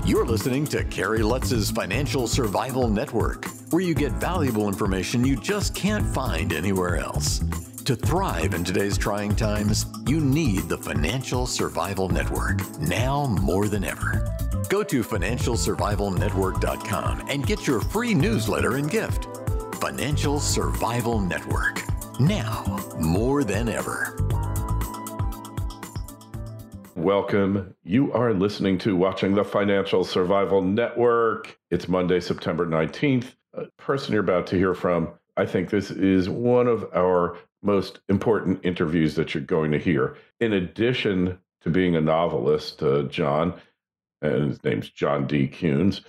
You're listening to Kerry Lutz's Financial Survival Network, where you get valuable information you just can't find anywhere else. To thrive in today's trying times, you need the Financial Survival Network, now more than ever. Go to financialsurvivalnetwork.com and get your free newsletter and gift. Financial Survival Network, now more than ever. Welcome. You are listening to Watching the Financial Survival Network. It's Monday, September 19th. A person you're about to hear from, I think this is one of our most important interviews that you're going to hear. In addition to being a novelist, John, and his name's John D. Kuhns,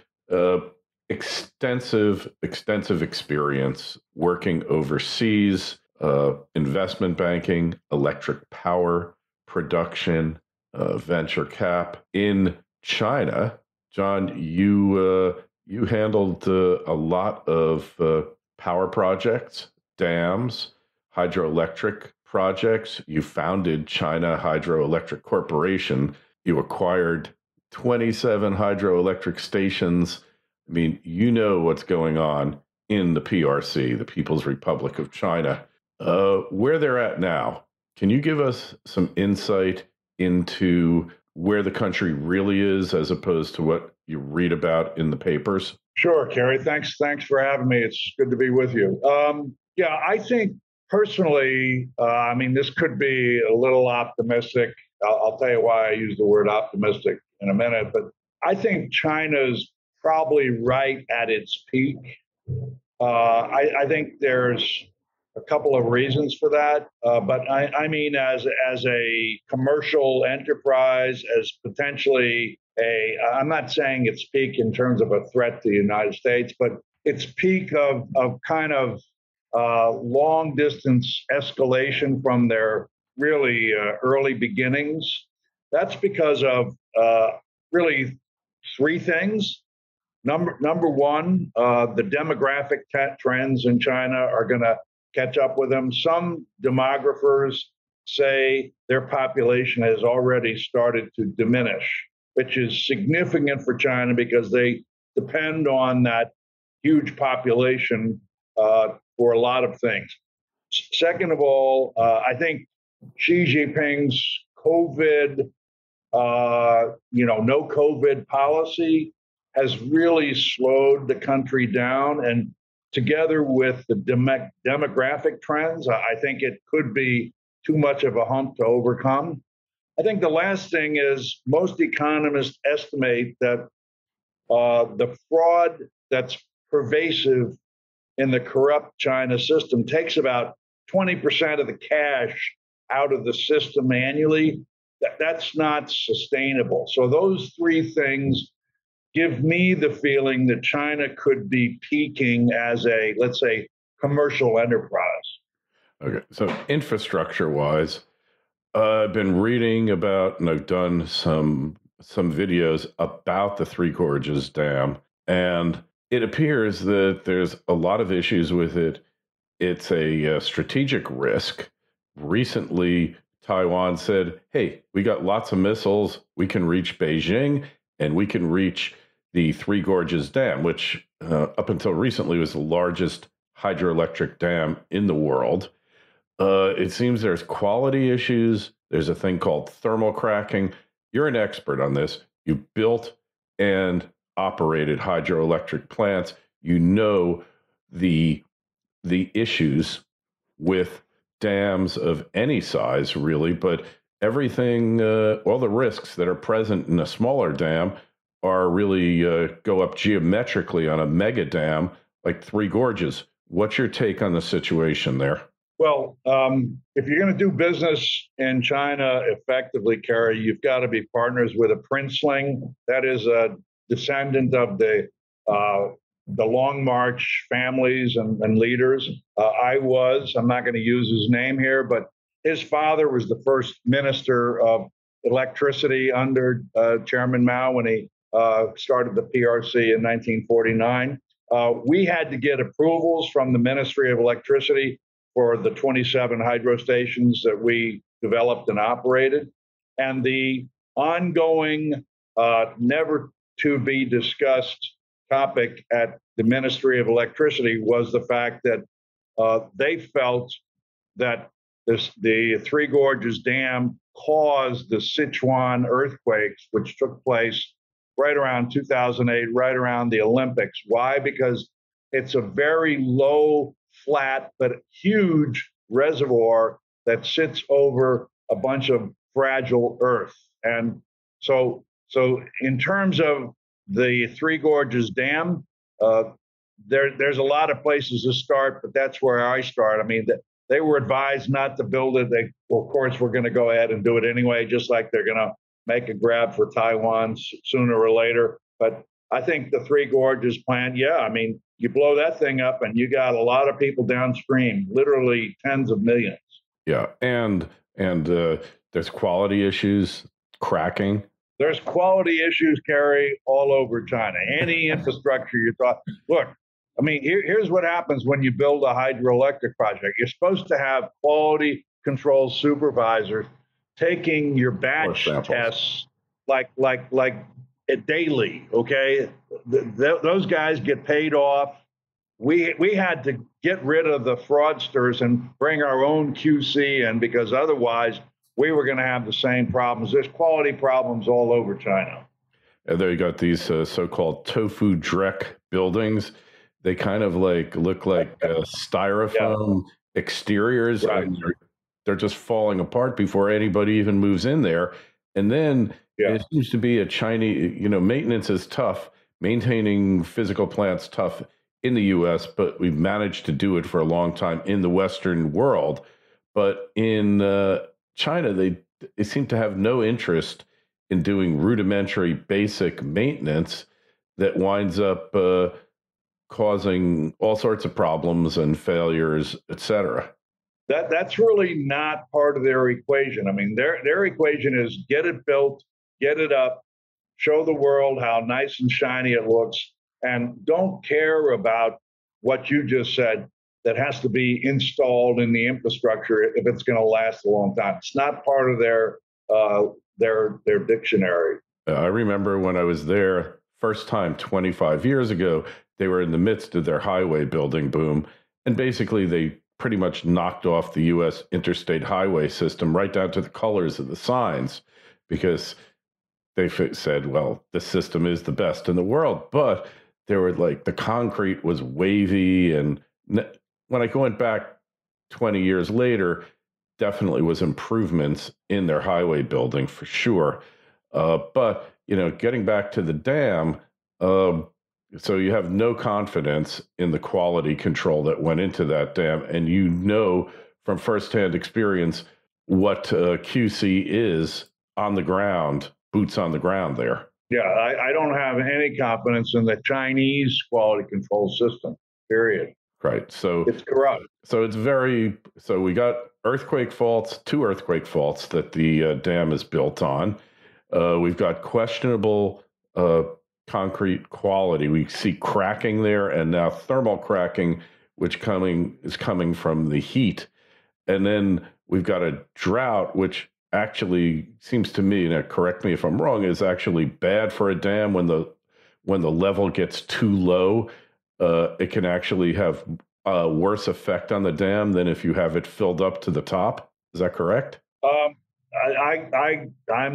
extensive experience working overseas, investment banking, electric power, production, venture cap in China. John, you handled a lot of power projects, dams, hydroelectric projects. You founded China Hydroelectric Corporation. You acquired 27 hydroelectric stations. I mean, you know what's going on in the PRC, the People's Republic of China. Where they're at now, can you give us some insight into where the country really is as opposed to what you read about in the papers? Sure, Kerry. Thanks for having me. It's good to be with you. I think personally, this could be a little optimistic. I'll tell you why I use the word optimistic in a minute, but I think China's probably right at its peak. I think there's a couple of reasons for that, but I mean, as a commercial enterprise, as potentially I'm not saying it's peak in terms of a threat to the United States, but it's peak of kind of long distance escalation from their really early beginnings. That's because of really three things. Number one, the demographic trends in China are going to catch up with them. Some demographers say their population has already started to diminish, which is significant for China because they depend on that huge population for a lot of things. Second of all, I think Xi Jinping's COVID, no COVID policy has really slowed the country down, and together with the demographic trends, I think it could be too much of a hump to overcome. I think the last thing is most economists estimate that the fraud that's pervasive in the corrupt China system takes about 20% of the cash out of the system annually. That's not sustainable. So those three things give me the feeling that China could be peaking as a, let's say, commercial enterprise. Okay, so infrastructure-wise, I've been reading about, and I've done some videos about the Three Gorges Dam, and it appears that there's a lot of issues with it. It's a strategic risk. Recently, Taiwan said, hey, we got lots of missiles. We can reach Beijing, and we can reach the Three Gorges Dam, which up until recently was the largest hydroelectric dam in the world. It seems there's quality issues. There's a thing called thermal cracking. You're an expert on this. You built and operated hydroelectric plants. You know the issues with dams of any size, really, but everything, all the risks that are present in a smaller dam are really go up geometrically on a mega dam like Three Gorges. What's your take on the situation there? Well, if you're going to do business in China effectively, Kerry, you've got to be partners with a princeling. That is a descendant of the Long March families and leaders. I'm not going to use his name here, but his father was the first minister of electricity under Chairman Mao when he started the PRC in 1949. We had to get approvals from the Ministry of Electricity for the 27 hydro stations that we developed and operated. And the ongoing, never to be discussed topic at the Ministry of Electricity was the fact that they felt that the Three Gorges Dam caused the Sichuan earthquakes, which took place right around 2008, right around the Olympics. Why? Because it's a very low, flat, but huge reservoir that sits over a bunch of fragile earth. And so in terms of the Three Gorges Dam, there's a lot of places to start, but that's where I start. I mean, they were advised not to build it. Well, of course, we're going to go ahead and do it anyway, just like they're going to make a grab for Taiwan sooner or later. But I think the Three Gorges plant, yeah, I mean, you blow that thing up and you got a lot of people downstream, literally tens of millions. Yeah, and there's quality issues, cracking. There's quality issues, Kerry, all over China. Any infrastructure you thought, look, I mean, here's what happens when you build a hydroelectric project. You're supposed to have quality control supervisors taking your batch tests like daily. Okay, those guys get paid off. We had to get rid of the fraudsters and bring our own QC in, because otherwise we were going to have the same problems. There's quality problems all over China. And there you got these so-called tofu dreck buildings. They kind of look like styrofoam exteriors, right. And they're just falling apart before anybody even moves in there. And then it seems to be a Chinese, maintenance is tough, maintaining physical plants tough in the U.S., but we've managed to do it for a long time in the Western world. But in China, they seem to have no interest in doing rudimentary basic maintenance that winds up causing all sorts of problems and failures, et cetera. That's really not part of their equation. I mean, their equation is get it built, get it up, show the world how nice and shiny it looks, and don't care about what you just said that has to be installed in the infrastructure if it's going to last a long time. It's not part of their dictionary. I remember when I was there first time 25 years ago, they were in the midst of their highway building boom, and basically they pretty much knocked off the U.S. interstate highway system right down to the colors of the signs, because they said, well, this system is the best in the world. But they were the concrete was wavy, and when I went back 20 years later, definitely was improvements in their highway building for sure. But, getting back to the dam, so you have no confidence in the quality control that went into that dam. And from firsthand experience what QC is on the ground, boots on the ground there. Yeah, I don't have any confidence in the Chinese quality control system, period. Right. So it's corrupt. So we got two earthquake faults that the dam is built on. We've got questionable concrete quality. We see cracking there, and now thermal cracking, which is coming from the heat. And then we've got a drought, which actually seems to me, now correct me if I'm wrong, is actually bad for a dam. When the level gets too low, it can actually have a worse effect on the dam than if you have it filled up to the top. Is that correct? I'm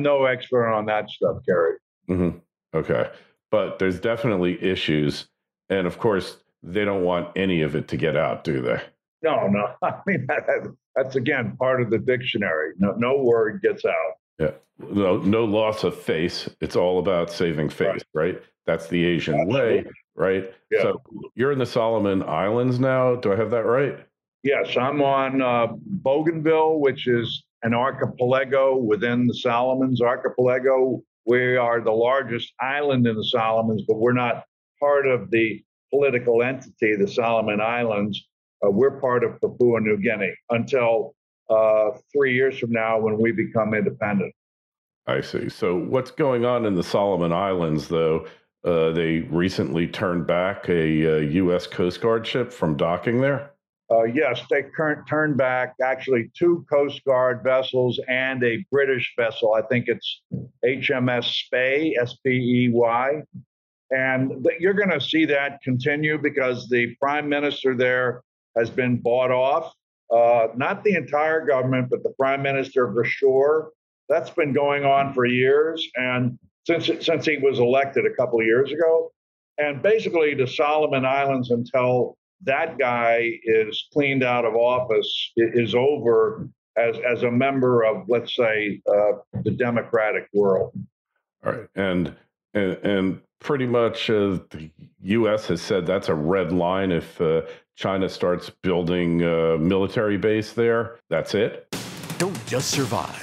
no expert on that stuff, Kerry. Mm-hmm. Okay. But there's definitely issues. And of course, they don't want any of it to get out, do they? No. I mean, that's again part of the dictionary. No word gets out. Yeah. No loss of face. It's all about saving face, right? That's the Asian way, right? Yeah. So you're in the Solomon Islands now. Do I have that right? Yes, I'm on Bougainville, which is an archipelago within the Solomons archipelago. We are the largest island in the Solomons, but we're not part of the political entity, the Solomon Islands. We're part of Papua New Guinea until 3 years from now when we become independent. I see. So what's going on in the Solomon Islands, though? They recently turned back a U.S. Coast Guard ship from docking there? Yes, they turned back actually two Coast Guard vessels and a British vessel. I think it's HMS Spey, Spey. And you're going to see that continue because the prime minister there has been bought off. Not the entire government, but the prime minister for sure. That's been going on for years, and since he was elected a couple of years ago, and basically the Solomon Islands until that guy is cleaned out of office is over as a member of, let's say, the democratic world. All right, and pretty much the U.S. has said that's a red line. If China starts building a military base there, that's it. Don't just survive,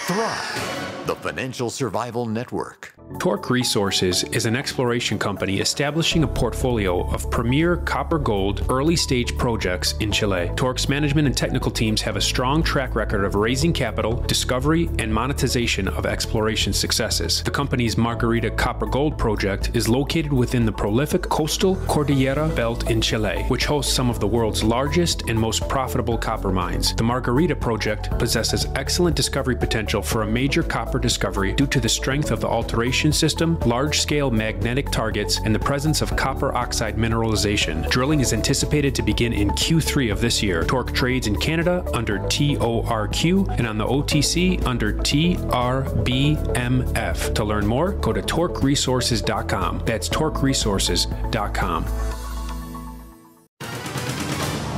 thrive. The Financial Survival Network. Torque Resources is an exploration company establishing a portfolio of premier copper-gold early-stage projects in Chile. Torque's management and technical teams have a strong track record of raising capital, discovery, and monetization of exploration successes. The company's Margarita copper-gold project is located within the prolific coastal Cordillera Belt in Chile, which hosts some of the world's largest and most profitable copper mines. The Margarita project possesses excellent discovery potential for a major copper discovery due to the strength of the alteration system, large-scale magnetic targets, and the presence of copper oxide mineralization. Drilling is anticipated to begin in Q3 of this year. Torque trades in Canada under TORQ and on the OTC under TRBMF. To learn more, go to torqueresources.com. That's torqueresources.com.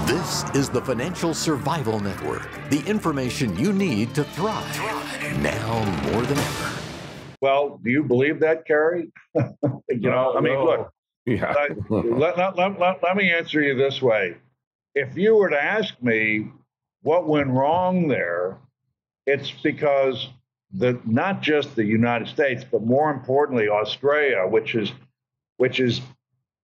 This is the Financial Survival Network, the information you need to thrive now more than ever. Well, do you believe that, Kerry? Look, Yeah. let me answer you this way. If you were to ask me what went wrong there, it's because not just the United States, but more importantly, Australia, which is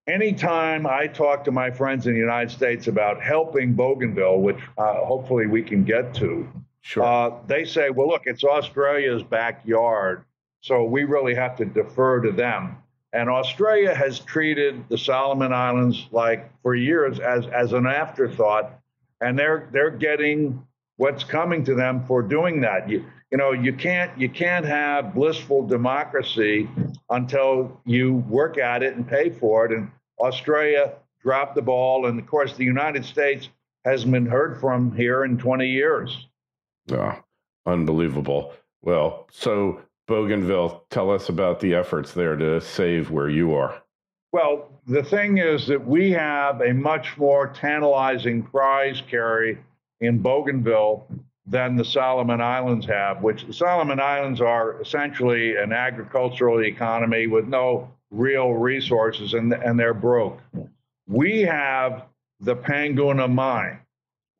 anytime I talk to my friends in the United States about helping Bougainville, which hopefully we can get to, Sure. they say, well, look, it's Australia's backyard, so we really have to defer to them. And Australia has treated the Solomon Islands like for years as an afterthought, and they're getting what's coming to them for doing that. You can't have blissful democracy until you work at it and pay for it. And Australia dropped the ball, and of course the United States hasn't been heard from here in 20 years. Yeah, unbelievable. Well, so Bougainville, tell us about the efforts there to save where you are. Well, the thing is that we have a much more tantalizing prize, Kerry, in Bougainville than the Solomon Islands have, which the Solomon Islands are essentially an agricultural economy with no real resources, and they're broke. We have the Panguna mine.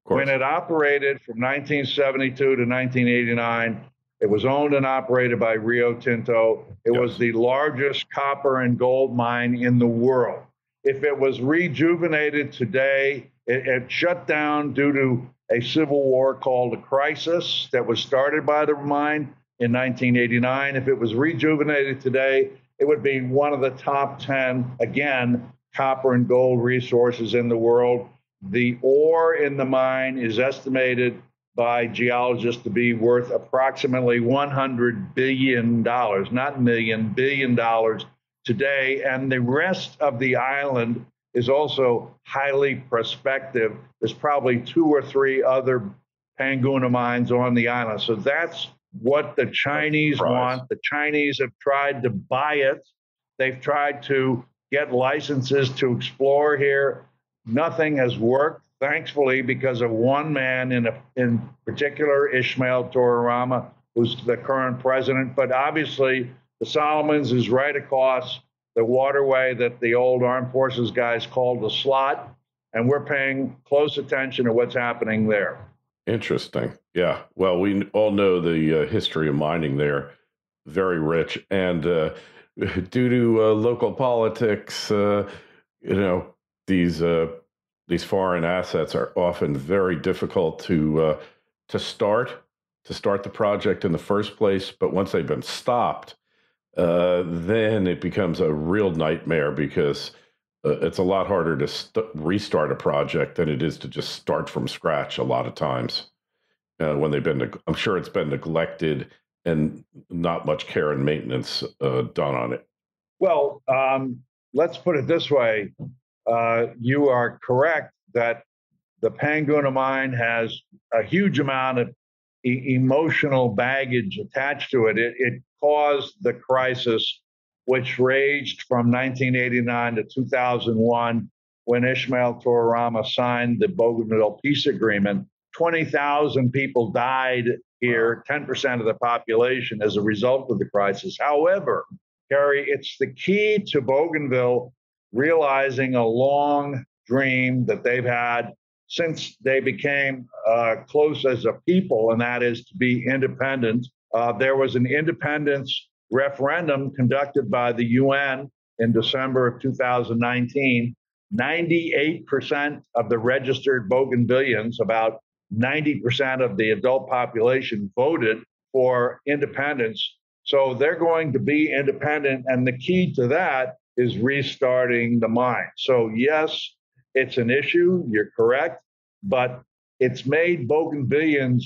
When it operated from 1972 to 1989, it was owned and operated by Rio Tinto. It was the largest copper and gold mine in the world. If it was rejuvenated today, it shut down due to a civil war called a crisis that was started by the mine in 1989. If it was rejuvenated today, it would be one of the top 10, again, copper and gold resources in the world. The ore in the mine is estimated by geologists to be worth approximately $100 billion, not million, $1 billion today. And the rest of the island is also highly prospective. There's probably 2 or 3 other Panguna mines on the island. So that's what the Chinese want. The Chinese have tried to buy it. They've tried to get licenses to explore here. Nothing has worked, thankfully, because of one man in particular, Ishmael Tororama, who's the current president. But obviously, the Solomons is right across the waterway that the old armed forces guys called the slot, and we're paying close attention to what's happening there. Interesting. Yeah. Well, we all know the history of mining there, very rich, and due to local politics, these foreign assets are often very difficult to start the project in the first place. But once they've been stopped, then it becomes a real nightmare because it's a lot harder to restart a project than it is to just start from scratch a lot of times when they've been, I'm sure it's been neglected and not much care and maintenance done on it. Well, let's put it this way. You are correct that the Panguna mine has a huge amount of emotional baggage attached to it. It caused the crisis, which raged from 1989 to 2001, when Ishmael Tororama signed the Bougainville Peace Agreement. 20,000 people died here, 10% of the population, as a result of the crisis. However, Kerry, it's the key to Bougainville realizing a long dream that they've had since they became close as a people, and that is to be independent. There was an independence referendum conducted by the UN in December of 2019. 98% of the registered Bougainvilleans, about 90% of the adult population, voted for independence. So they're going to be independent, and the key to that is restarting the mine. So yes, it's an issue, you're correct, but it's made Bougainvilleans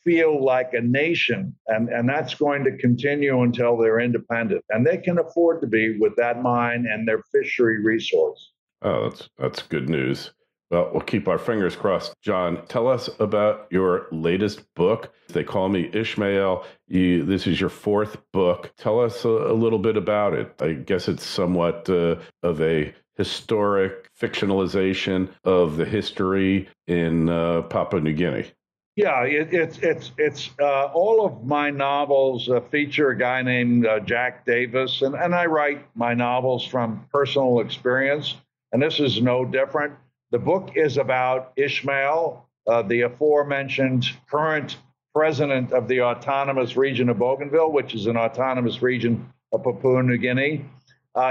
feel like a nation, and that's going to continue until they're independent. And they can afford to be with that mine and their fishery resource. Oh, that's good news. Well, we'll keep our fingers crossed. John, tell us about your latest book. They Call Me Ishmael. This is your fourth book. Tell us a little bit about it. I guess it's somewhat of a historic fictionalization of the history in Papua New Guinea. Yeah, it's all of my novels feature a guy named Jack Davis, and I write my novels from personal experience, and this is no different. The book is about Ishmael, the aforementioned current president of the autonomous region of Bougainville, which is an autonomous region of Papua New Guinea.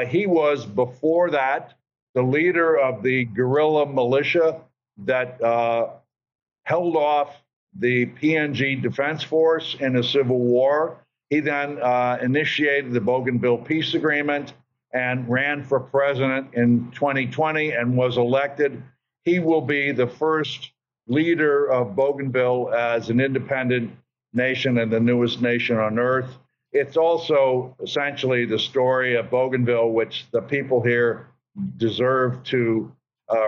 He was, before that, the leader of the guerrilla militia that held off the PNG Defense Force in a civil war. He then initiated the Bougainville Peace Agreement and ran for president in 2020 and was elected. He will be the first leader of Bougainville as an independent nation and the newest nation on earth. It's also essentially the story of Bougainville, which the people here deserve to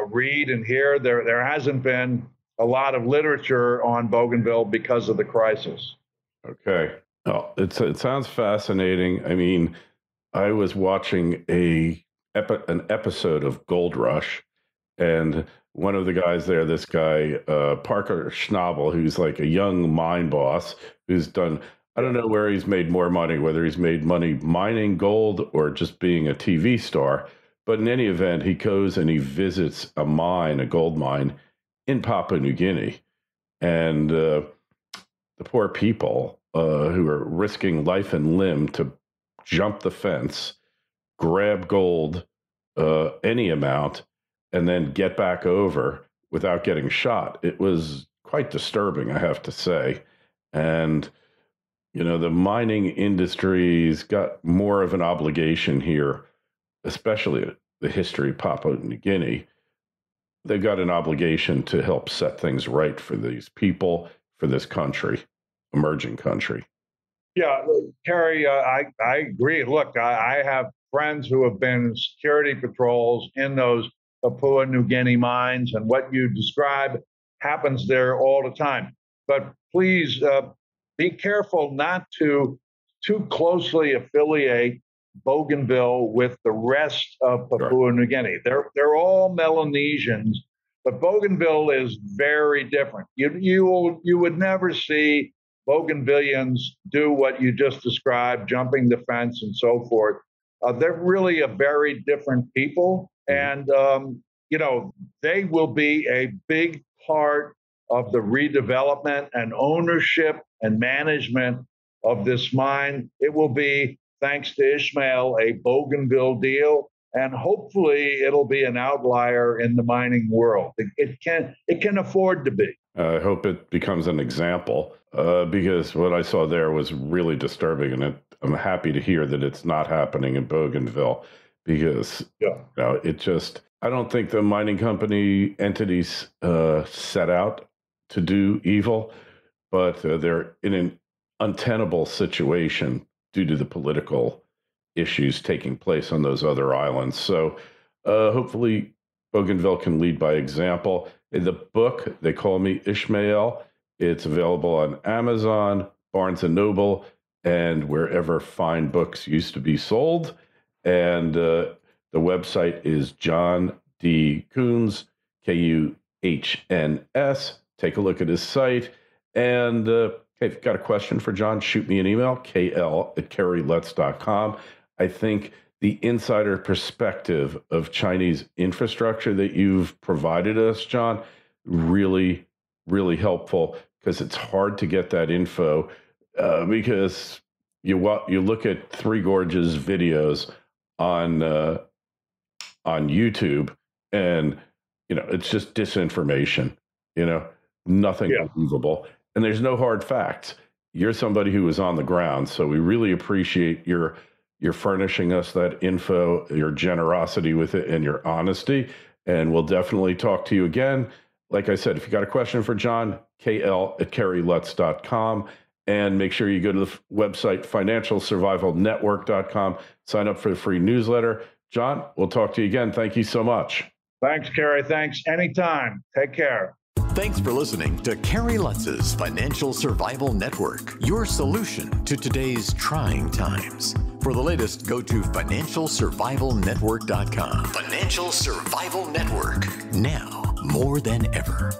read and hear. There hasn't been a lot of literature on Bougainville because of the crisis. Okay. Oh, it sounds fascinating. I mean, I was watching an episode of Gold Rush, and one of the guys there, this guy, Parker Schnabel, who's like a young mine boss, who's done, I don't know where he's made more money, whether he's made money mining gold or just being a TV star. But in any event, he goes and he visits a mine, a gold mine in Papua New Guinea. And the poor people who are risking life and limb to jump the fence, grab gold, any amount, and then get back over without getting shot. It was quite disturbing, I have to say. And, you know, the mining industry's got more of an obligation here, especially the history of Papua New Guinea. They've got an obligation to help set things right for these people, for this country, emerging country. Yeah, Kerry, I agree. Look, I have friends who have been security patrols in those Papua New Guinea mines, and what you describe happens there all the time. But please be careful not to too closely affiliate Bougainville with the rest of Papua New Guinea. They're all Melanesians, but Bougainville is very different. You would never see Bougainvilleans do what you just described, jumping the fence and so forth. They're really a very different people, and you know, they will be a big part of the redevelopment and ownership and management of this mine. It will be, thanks to Ishmael, a Bougainville deal, and hopefully it'll be an outlier in the mining world. It can afford to be. I hope it becomes an example, because what I saw there was really disturbing, and I'm happy to hear that it's not happening in Bougainville, because it just, I don't think the mining company entities set out to do evil, but they're in an untenable situation due to the political issues taking place on those other islands. So hopefully Bougainville can lead by example. In the book, They Call Me Ishmael, it's available on Amazon, Barnes & Noble, and wherever fine books used to be sold. And the website is John D. Kuhns, Kuhns. Take a look at his site. And if you've got a question for John, shoot me an email, kl@kerrylutz.com. I think the insider perspective of Chinese infrastructure that you've provided us, John, really, really helpful, because it's hard to get that info because you look at Three Gorges videos on YouTube, and it's just disinformation. Nothing believable, and there's no hard facts. You're somebody who was on the ground, so we really appreciate your furnishing us that info, your generosity with it, and your honesty. And we'll definitely talk to you again. Like I said, if you got a question for John, kl@kerrylutz.com. And make sure you go to the website, financialsurvivalnetwork.com. Sign up for the free newsletter. John, we'll talk to you again. Thank you so much. Thanks, Kerry. Thanks. Anytime. Take care. Thanks for listening to Kerry Lutz's Financial Survival Network, your solution to today's trying times. For the latest, go to financialsurvivalnetwork.com. Financial Survival Network, now more than ever.